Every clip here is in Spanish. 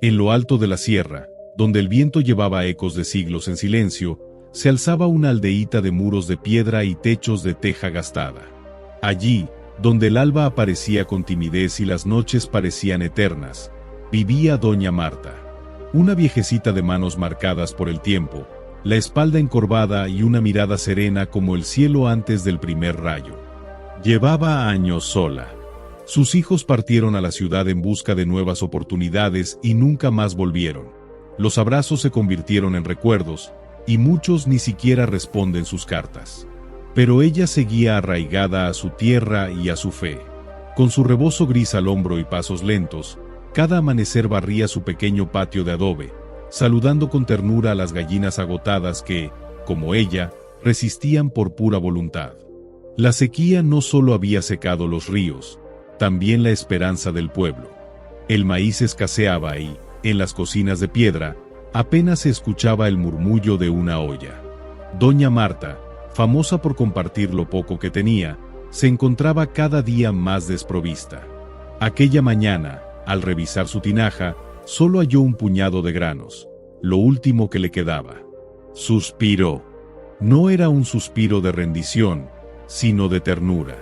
En lo alto de la sierra, donde el viento llevaba ecos de siglos en silencio, se alzaba una aldeíta de muros de piedra y techos de teja gastada. Allí, donde el alba aparecía con timidez y las noches parecían eternas, vivía doña Marta. Una viejecita de manos marcadas por el tiempo, la espalda encorvada y una mirada serena como el cielo antes del primer rayo. Llevaba años sola. Sus hijos partieron a la ciudad en busca de nuevas oportunidades y nunca más volvieron. Los abrazos se convirtieron en recuerdos, y muchos ni siquiera responden sus cartas. Pero ella seguía arraigada a su tierra y a su fe. Con su rebozo gris al hombro y pasos lentos, cada amanecer barría su pequeño patio de adobe, saludando con ternura a las gallinas agotadas que, como ella, resistían por pura voluntad. La sequía no solo había secado los ríos, también la esperanza del pueblo. El maíz escaseaba y, en las cocinas de piedra, apenas se escuchaba el murmullo de una olla. Doña Marta, famosa por compartir lo poco que tenía, se encontraba cada día más desprovista. Aquella mañana, al revisar su tinaja, solo halló un puñado de granos, lo último que le quedaba. Suspiró. No era un suspiro de rendición, sino de ternura.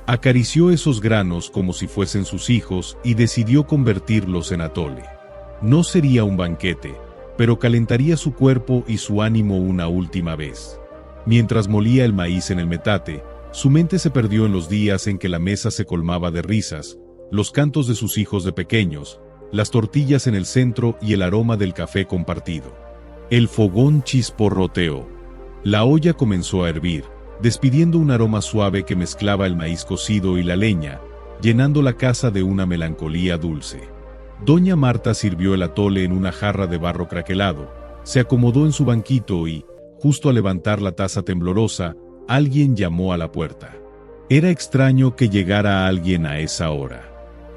Acarició esos granos como si fuesen sus hijos y decidió convertirlos en atole. No sería un banquete, pero calentaría su cuerpo y su ánimo una última vez. Mientras molía el maíz en el metate, su mente se perdió en los días en que la mesa se colmaba de risas, los cantos de sus hijos de pequeños, las tortillas en el centro y el aroma del café compartido. El fogón chisporroteó. La olla comenzó a hervir, despidiendo un aroma suave que mezclaba el maíz cocido y la leña, llenando la casa de una melancolía dulce. Doña Marta sirvió el atole en una jarra de barro craquelado, se acomodó en su banquito y, justo al levantar la taza temblorosa, alguien llamó a la puerta. Era extraño que llegara alguien a esa hora.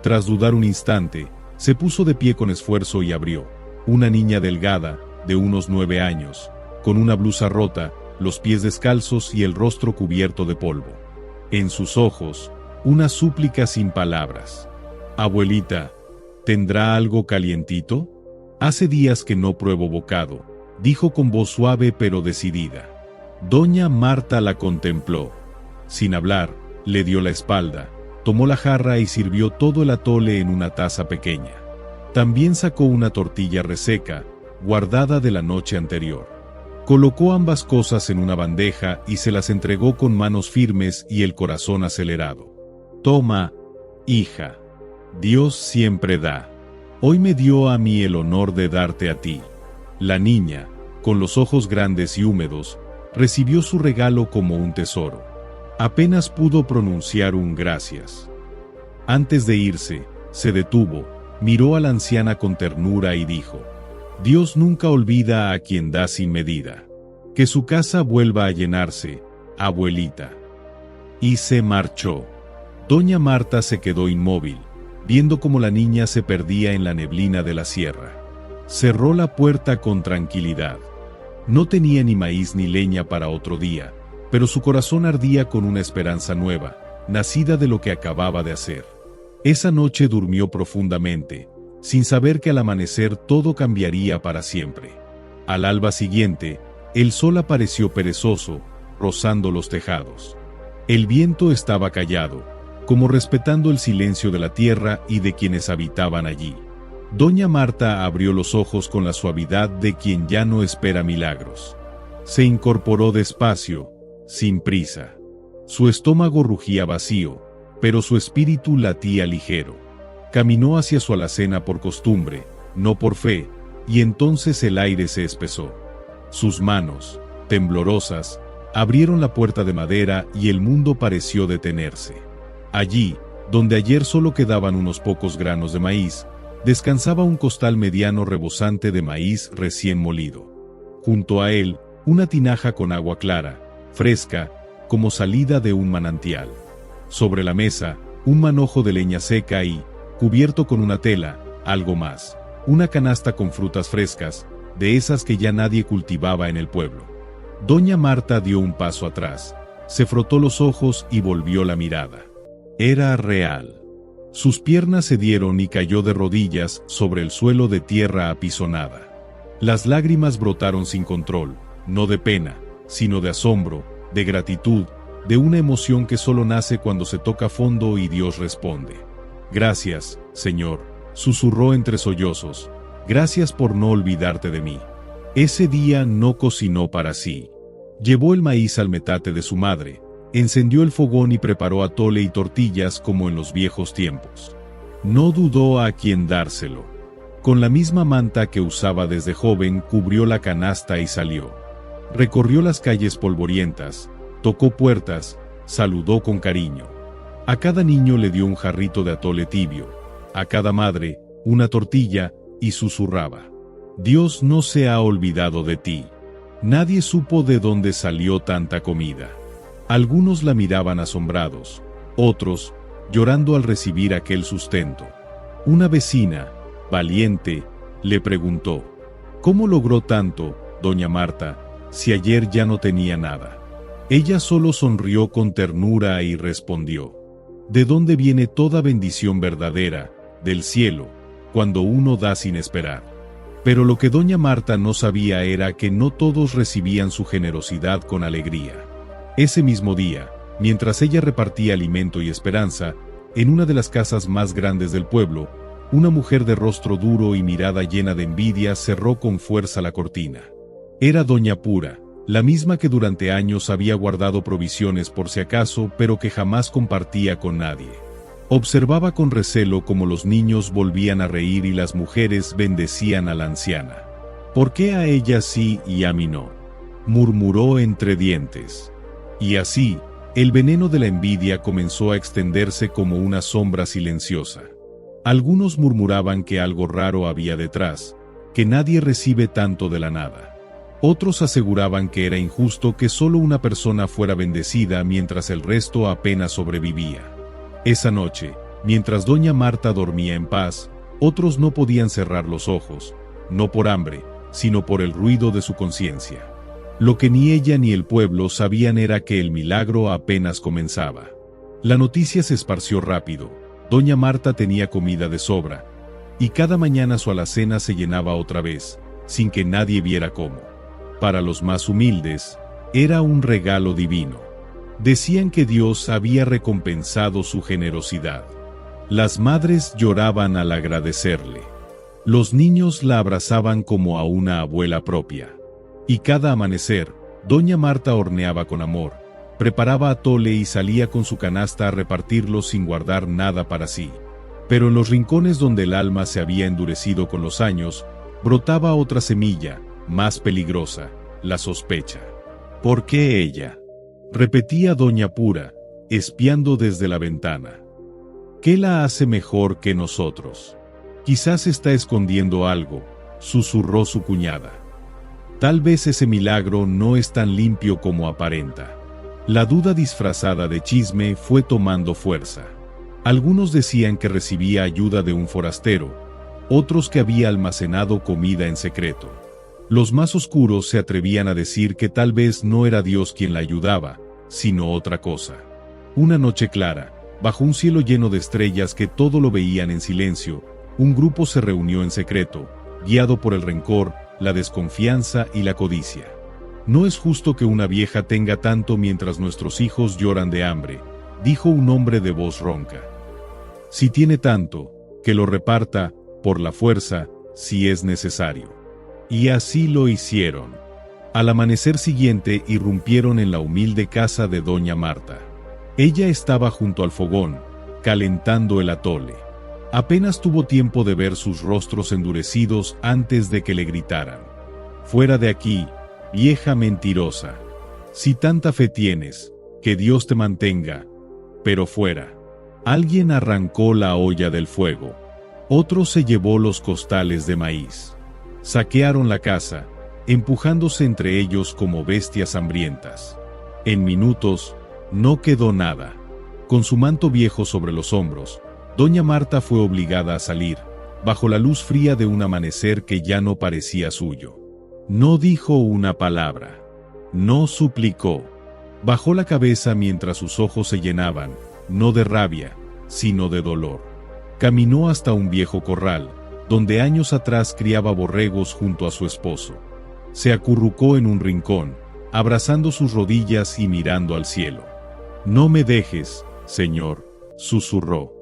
Tras dudar un instante, se puso de pie con esfuerzo y abrió. Una niña delgada, de unos 9 años, con una blusa rota, los pies descalzos y el rostro cubierto de polvo. En sus ojos, una súplica sin palabras. «Abuelita, ¿tendrá algo calientito? Hace días que no pruebo bocado», dijo con voz suave pero decidida. Doña Marta la contempló. Sin hablar, le dio la espalda, tomó la jarra y sirvió todo el atole en una taza pequeña. También sacó una tortilla reseca, guardada de la noche anterior. Colocó ambas cosas en una bandeja y se las entregó con manos firmes y el corazón acelerado. «Toma, hija. Dios siempre da. Hoy me dio a mí el honor de darte a ti». La niña, con los ojos grandes y húmedos, recibió su regalo como un tesoro. Apenas pudo pronunciar un gracias. Antes de irse, se detuvo, miró a la anciana con ternura y dijo: «Dios nunca olvida a quien da sin medida. Que su casa vuelva a llenarse, abuelita». Y se marchó. Doña Marta se quedó inmóvil, viendo cómo la niña se perdía en la neblina de la sierra. Cerró la puerta con tranquilidad. No tenía ni maíz ni leña para otro día, pero su corazón ardía con una esperanza nueva, nacida de lo que acababa de hacer. Esa noche durmió profundamente, sin saber que al amanecer todo cambiaría para siempre. Al alba siguiente, el sol apareció perezoso, rozando los tejados. El viento estaba callado, como respetando el silencio de la tierra y de quienes habitaban allí. Doña Marta abrió los ojos con la suavidad de quien ya no espera milagros. Se incorporó despacio, sin prisa. Su estómago rugía vacío, pero su espíritu latía ligero. Caminó hacia su alacena por costumbre, no por fe, y entonces el aire se espesó. Sus manos, temblorosas, abrieron la puerta de madera y el mundo pareció detenerse. Allí, donde ayer solo quedaban unos pocos granos de maíz, descansaba un costal mediano rebosante de maíz recién molido. Junto a él, una tinaja con agua clara, fresca, como salida de un manantial. Sobre la mesa, un manojo de leña seca y, cubierto con una tela, algo más, una canasta con frutas frescas, de esas que ya nadie cultivaba en el pueblo. Doña Marta dio un paso atrás, se frotó los ojos y volvió la mirada. Era real. Sus piernas cedieron y cayó de rodillas sobre el suelo de tierra apisonada. Las lágrimas brotaron sin control, no de pena, sino de asombro, de gratitud, de una emoción que solo nace cuando se toca fondo y Dios responde. Gracias, Señor, susurró entre sollozos, gracias por no olvidarte de mí. Ese día no cocinó para sí. Llevó el maíz al metate de su madre, encendió el fogón y preparó atole y tortillas como en los viejos tiempos. No dudó a quién dárselo. Con la misma manta que usaba desde joven cubrió la canasta y salió. Recorrió las calles polvorientas, tocó puertas, saludó con cariño. A cada niño le dio un jarrito de atole tibio, a cada madre, una tortilla, y susurraba. Dios no se ha olvidado de ti. Nadie supo de dónde salió tanta comida. Algunos la miraban asombrados, otros, llorando al recibir aquel sustento. Una vecina, valiente, le preguntó, ¿cómo logró tanto, doña Marta, si ayer ya no tenía nada? Ella solo sonrió con ternura y respondió, ¿de dónde viene toda bendición verdadera, del cielo, cuando uno da sin esperar? Pero lo que doña Marta no sabía era que no todos recibían su generosidad con alegría. Ese mismo día, mientras ella repartía alimento y esperanza, en una de las casas más grandes del pueblo, una mujer de rostro duro y mirada llena de envidia cerró con fuerza la cortina. Era doña Pura, la misma que durante años había guardado provisiones por si acaso, pero que jamás compartía con nadie. Observaba con recelo cómo los niños volvían a reír y las mujeres bendecían a la anciana. ¿Por qué a ella sí y a mí no?, murmuró entre dientes. Y así, el veneno de la envidia comenzó a extenderse como una sombra silenciosa. Algunos murmuraban que algo raro había detrás, que nadie recibe tanto de la nada. Otros aseguraban que era injusto que solo una persona fuera bendecida mientras el resto apenas sobrevivía. Esa noche, mientras doña Marta dormía en paz, otros no podían cerrar los ojos, no por hambre, sino por el ruido de su conciencia. Lo que ni ella ni el pueblo sabían era que el milagro apenas comenzaba. La noticia se esparció rápido, doña Marta tenía comida de sobra, y cada mañana su alacena se llenaba otra vez, sin que nadie viera cómo. Para los más humildes, era un regalo divino. Decían que Dios había recompensado su generosidad. Las madres lloraban al agradecerle. Los niños la abrazaban como a una abuela propia. Y cada amanecer, doña Marta horneaba con amor, preparaba atole y salía con su canasta a repartirlo sin guardar nada para sí. Pero en los rincones donde el alma se había endurecido con los años, brotaba otra semilla, más peligrosa, la sospecha. ¿Por qué ella?, repetía doña Pura, espiando desde la ventana. ¿Qué la hace mejor que nosotros? Quizás está escondiendo algo, susurró su cuñada. Tal vez ese milagro no es tan limpio como aparenta. La duda disfrazada de chisme fue tomando fuerza. Algunos decían que recibía ayuda de un forastero, otros que había almacenado comida en secreto. Los más oscuros se atrevían a decir que tal vez no era Dios quien la ayudaba, sino otra cosa. Una noche clara, bajo un cielo lleno de estrellas que todo lo veían en silencio, un grupo se reunió en secreto, guiado por el rencor, la desconfianza y la codicia. No es justo que una vieja tenga tanto mientras nuestros hijos lloran de hambre, dijo un hombre de voz ronca. Si tiene tanto, que lo reparta, por la fuerza, si es necesario. Y así lo hicieron. Al amanecer siguiente irrumpieron en la humilde casa de doña Marta. Ella estaba junto al fogón, calentando el atole. Apenas tuvo tiempo de ver sus rostros endurecidos antes de que le gritaran. «Fuera de aquí, vieja mentirosa. Si tanta fe tienes, que Dios te mantenga, pero fuera». Alguien arrancó la olla del fuego. Otro se llevó los costales de maíz. Saquearon la casa, empujándose entre ellos como bestias hambrientas. En minutos, no quedó nada. Con su manto viejo sobre los hombros, doña Marta fue obligada a salir, bajo la luz fría de un amanecer que ya no parecía suyo. No dijo una palabra. No suplicó. Bajó la cabeza mientras sus ojos se llenaban, no de rabia, sino de dolor. Caminó hasta un viejo corral, donde años atrás criaba borregos junto a su esposo. Se acurrucó en un rincón, abrazando sus rodillas y mirando al cielo. «No me dejes, Señor», susurró.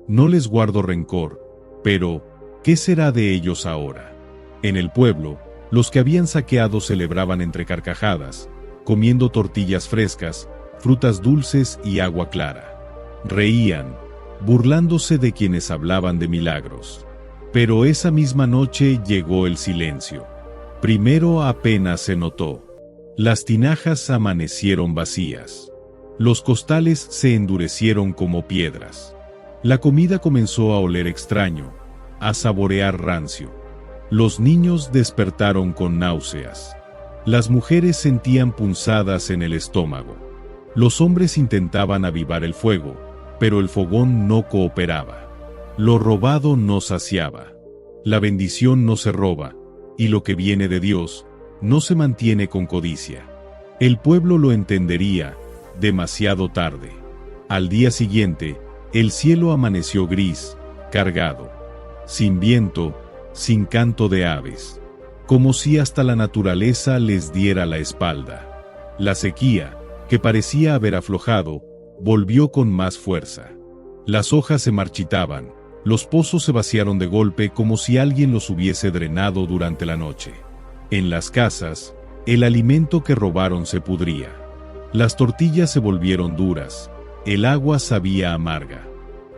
«No les guardo rencor, pero, ¿qué será de ellos ahora?». En el pueblo, los que habían saqueado celebraban entre carcajadas, comiendo tortillas frescas, frutas dulces y agua clara. Reían, burlándose de quienes hablaban de milagros. Pero esa misma noche llegó el silencio. Primero apenas se notó. Las tinajas amanecieron vacías. Los costales se endurecieron como piedras. La comida comenzó a oler extraño, a saborear rancio. Los niños despertaron con náuseas. Las mujeres sentían punzadas en el estómago. Los hombres intentaban avivar el fuego, pero el fogón no cooperaba. Lo robado no saciaba. La bendición no se roba, y lo que viene de Dios no se mantiene con codicia. El pueblo lo entendería demasiado tarde. Al día siguiente, el cielo amaneció gris, cargado, sin viento, sin canto de aves, como si hasta la naturaleza les diera la espalda. La sequía, que parecía haber aflojado, volvió con más fuerza. Las hojas se marchitaban, los pozos se vaciaron de golpe como si alguien los hubiese drenado durante la noche. En las casas, el alimento que robaron se pudría. Las tortillas se volvieron duras, el agua sabía amarga.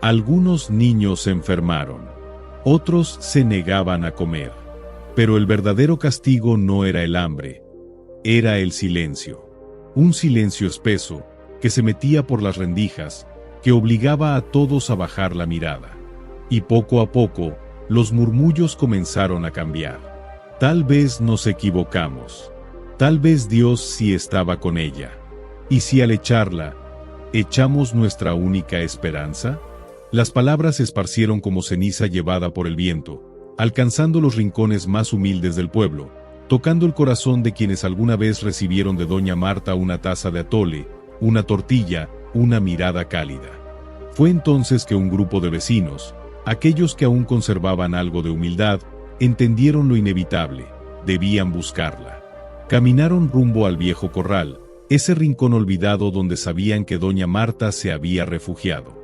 Algunos niños se enfermaron, otros se negaban a comer. Pero el verdadero castigo no era el hambre, era el silencio. Un silencio espeso, que se metía por las rendijas, que obligaba a todos a bajar la mirada. Y poco a poco, los murmullos comenzaron a cambiar. Tal vez nos equivocamos. Tal vez Dios sí estaba con ella. ¿Y si al echarla, echamos nuestra única esperanza? Las palabras se esparcieron como ceniza llevada por el viento, alcanzando los rincones más humildes del pueblo, tocando el corazón de quienes alguna vez recibieron de doña Marta una taza de atole, una tortilla, una mirada cálida. Fue entonces que un grupo de vecinos, aquellos que aún conservaban algo de humildad, entendieron lo inevitable, debían buscarla. Caminaron rumbo al viejo corral, ese rincón olvidado donde sabían que doña Marta se había refugiado.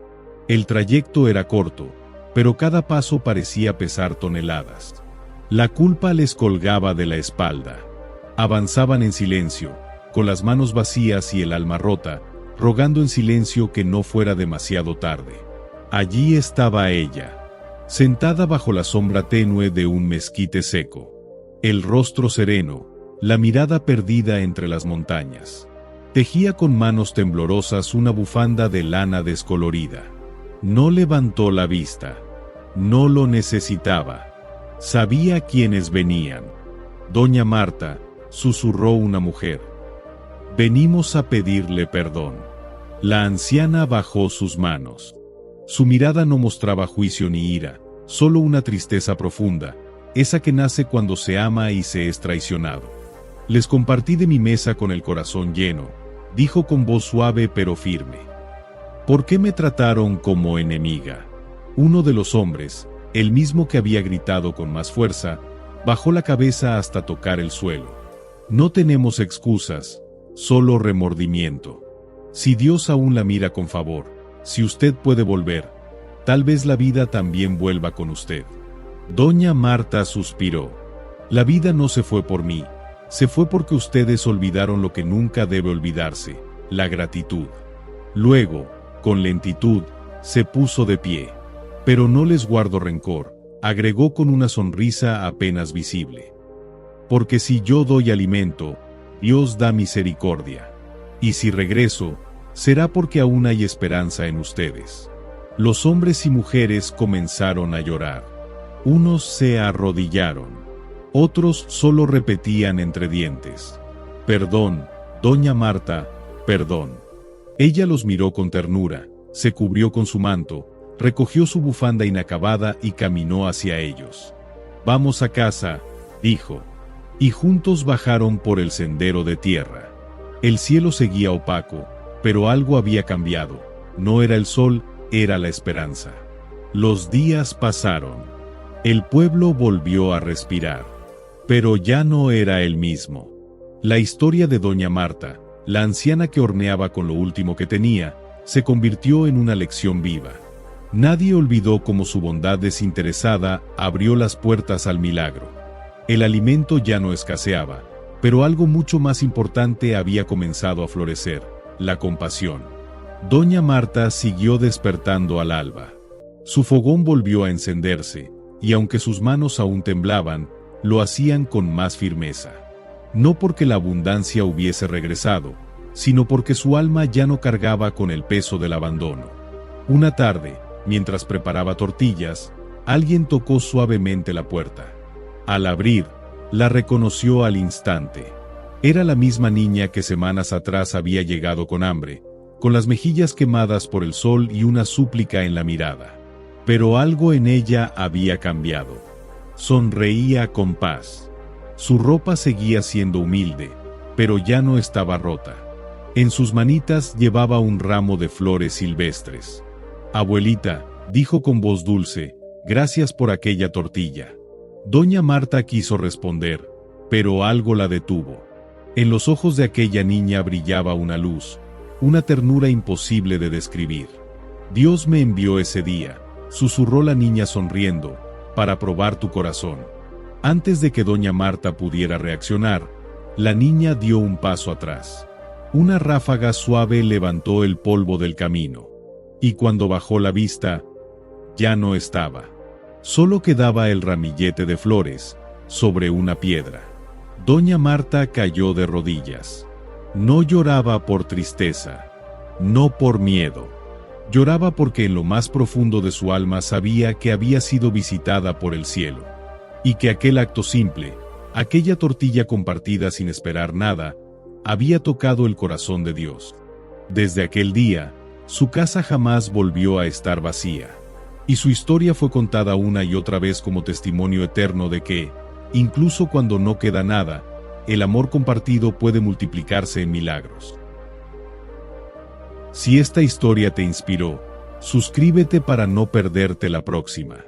El trayecto era corto, pero cada paso parecía pesar toneladas. La culpa les colgaba de la espalda. Avanzaban en silencio, con las manos vacías y el alma rota, rogando en silencio que no fuera demasiado tarde. Allí estaba ella, sentada bajo la sombra tenue de un mezquite seco. El rostro sereno, la mirada perdida entre las montañas. Tejía con manos temblorosas una bufanda de lana descolorida. No levantó la vista. No lo necesitaba. Sabía quiénes venían. Doña Marta, susurró una mujer. Venimos a pedirle perdón. La anciana bajó sus manos. Su mirada no mostraba juicio ni ira, solo una tristeza profunda, esa que nace cuando se ama y se es traicionado. Les compartí de mi mesa con el corazón lleno, dijo con voz suave pero firme. ¿Por qué me trataron como enemiga? Uno de los hombres, el mismo que había gritado con más fuerza, bajó la cabeza hasta tocar el suelo. No tenemos excusas, solo remordimiento. Si Dios aún la mira con favor, si usted puede volver, tal vez la vida también vuelva con usted. Doña Marta suspiró. La vida no se fue por mí, se fue porque ustedes olvidaron lo que nunca debe olvidarse, la gratitud. Luego, con lentitud, se puso de pie. Pero no les guardo rencor, agregó con una sonrisa apenas visible. Porque si yo doy alimento, Dios da misericordia. Y si regreso, será porque aún hay esperanza en ustedes. Los hombres y mujeres comenzaron a llorar. Unos se arrodillaron. Otros solo repetían entre dientes. Perdón, doña Marta, perdón. Ella los miró con ternura, se cubrió con su manto, recogió su bufanda inacabada y caminó hacia ellos. Vamos a casa, dijo. Y juntos bajaron por el sendero de tierra. El cielo seguía opaco, pero algo había cambiado. No era el sol, era la esperanza. Los días pasaron. El pueblo volvió a respirar. Pero ya no era el mismo. La historia de doña Marta, la anciana que horneaba con lo último que tenía, se convirtió en una lección viva. Nadie olvidó cómo su bondad desinteresada abrió las puertas al milagro. El alimento ya no escaseaba, pero algo mucho más importante había comenzado a florecer: la compasión. Doña Marta siguió despertando al alba. Su fogón volvió a encenderse, y aunque sus manos aún temblaban, lo hacían con más firmeza. No porque la abundancia hubiese regresado, sino porque su alma ya no cargaba con el peso del abandono. Una tarde, mientras preparaba tortillas, alguien tocó suavemente la puerta. Al abrir, la reconoció al instante. Era la misma niña que semanas atrás había llegado con hambre, con las mejillas quemadas por el sol y una súplica en la mirada. Pero algo en ella había cambiado. Sonreía con paz. Su ropa seguía siendo humilde, pero ya no estaba rota. En sus manitas llevaba un ramo de flores silvestres. «Abuelita», dijo con voz dulce, «gracias por aquella tortilla». Doña Marta quiso responder, pero algo la detuvo. En los ojos de aquella niña brillaba una luz, una ternura imposible de describir. «Dios me envió ese día», susurró la niña sonriendo, «para probar tu corazón». Antes de que doña Marta pudiera reaccionar, la niña dio un paso atrás. Una ráfaga suave levantó el polvo del camino. Y cuando bajó la vista, ya no estaba. Solo quedaba el ramillete de flores, sobre una piedra. Doña Marta cayó de rodillas. No lloraba por tristeza, no por miedo. Lloraba porque en lo más profundo de su alma sabía que había sido visitada por el cielo. Y que aquel acto simple, aquella tortilla compartida sin esperar nada, había tocado el corazón de Dios. Desde aquel día, su casa jamás volvió a estar vacía. Y su historia fue contada una y otra vez como testimonio eterno de que, incluso cuando no queda nada, el amor compartido puede multiplicarse en milagros. Si esta historia te inspiró, suscríbete para no perderte la próxima.